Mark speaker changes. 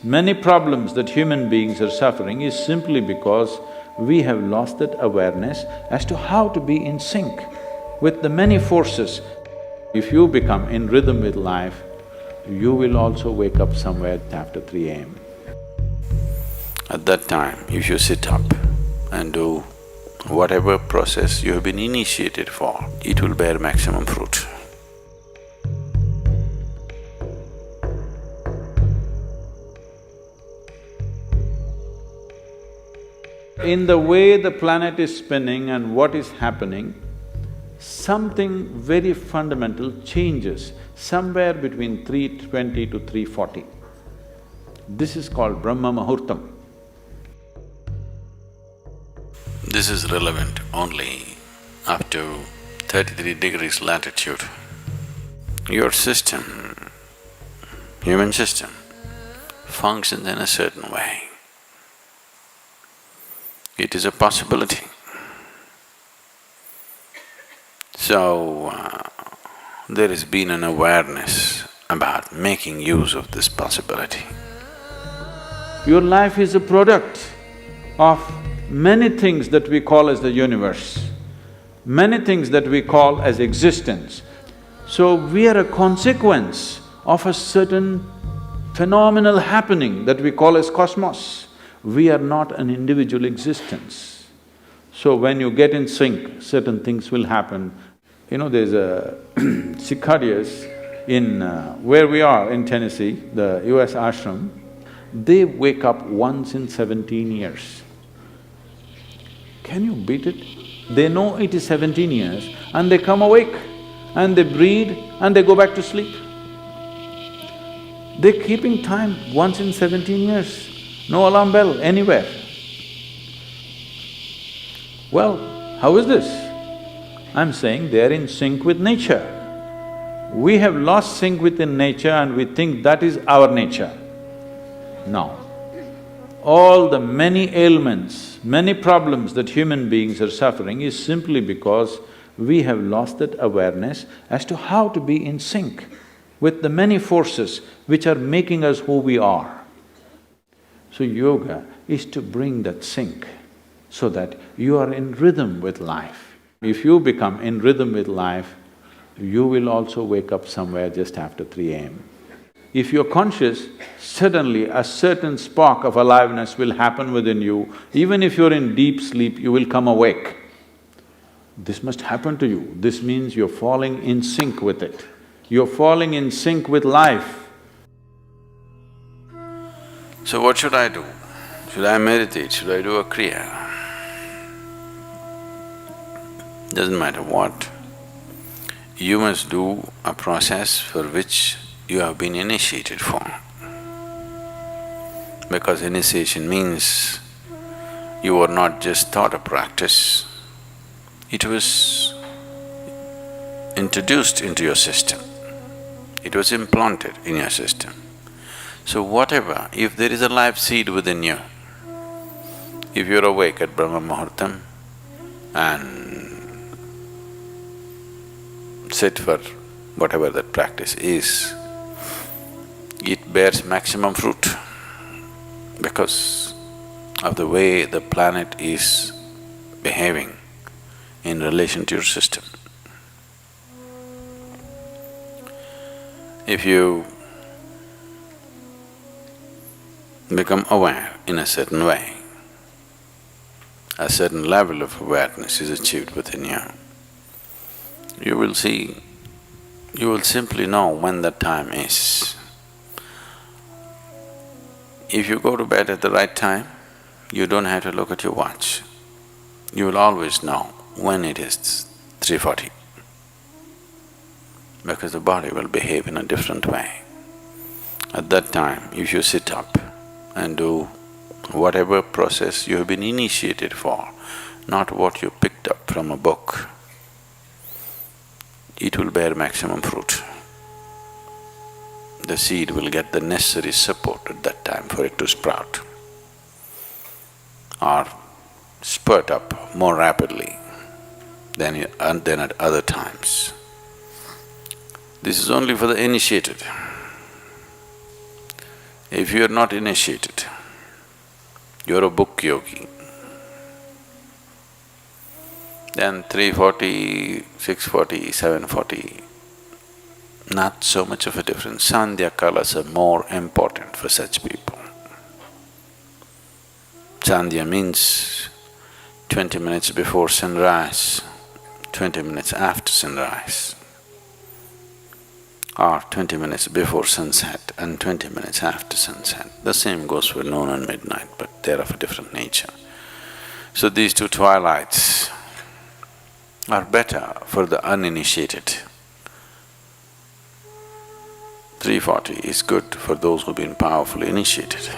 Speaker 1: Many problems that human beings are suffering is simply because we have lost that awareness as to how to be in sync with the many forces. If you become in rhythm with life, you will also wake up somewhere after 3 a.m.
Speaker 2: At that time, if you sit up and do whatever process you have been initiated for, it will bear maximum fruit.
Speaker 1: In the way the planet is spinning and what is happening, something very fundamental changes somewhere between 3:20 to 3:40. This is called Brahma Muhurtam.
Speaker 2: This is relevant only up to 33 degrees latitude. Your system, human system, functions in a certain way. It is a possibility. So, there has been an awareness about making use of this possibility.
Speaker 1: Your life is a product of many things that we call as the universe, many things that we call as existence. So we are a consequence of a certain phenomenal happening that we call as cosmos. We are not an individual existence. So when you get in sync, certain things will happen. You know, there's a cicadas in where we are in Tennessee, the US ashram, they wake up once in 17 years. Can you beat it? They know it is 17 years and they come awake and they breed and they go back to sleep. They're keeping time once in 17 years. No alarm bell anywhere. Well, how is this? I'm saying they're in sync with nature. We have lost sync within nature and we think that is our nature. No. All the many ailments, many problems that human beings are suffering is simply because we have lost that awareness as to how to be in sync with the many forces which are making us who we are. So yoga is to bring that sync so that you are in rhythm with life. If you become in rhythm with life, you will also wake up somewhere just after 3 a.m. If you're conscious, suddenly a certain spark of aliveness will happen within you. Even if you're in deep sleep, you will come awake. This must happen to you. This means you're falling in sync with it. You're falling in sync with life.
Speaker 2: So what should I do? Should I meditate? Should I do a kriya? Doesn't matter what. You must do a process for which you have been initiated for. Because initiation means you were not just taught a practice, it was introduced into your system, it was implanted in your system. So whatever, if there is a life seed within you, if you're awake at Brahma Muhurtam and sit for whatever that practice is, it bears maximum fruit because of the way the planet is behaving in relation to your system. If you become aware in a certain way, a certain level of awareness is achieved within you, you will see, you will simply know when the time is. If you go to bed at the right time, you don't have to look at your watch. You will always know when it is 3:40, because the body will behave in a different way. At that time, if you sit up and do whatever process you have been initiated for, not what you picked up from a book, it will bear maximum fruit. The seed will get the necessary support at that time for it to sprout or spurt up more rapidly than at other times. This is only for the initiated. If you're not initiated, you're a book yogi, then 340, 640, 740, not so much of a difference. Sandhya kalas are more important for such people. Sandhya means 20 minutes before sunrise, 20 minutes after sunrise, or 20 minutes before sunset and 20 minutes after sunset. The same goes for noon and midnight, but they're of a different nature. So these two twilights are better for the uninitiated. 340 is good for those who've been powerfully initiated.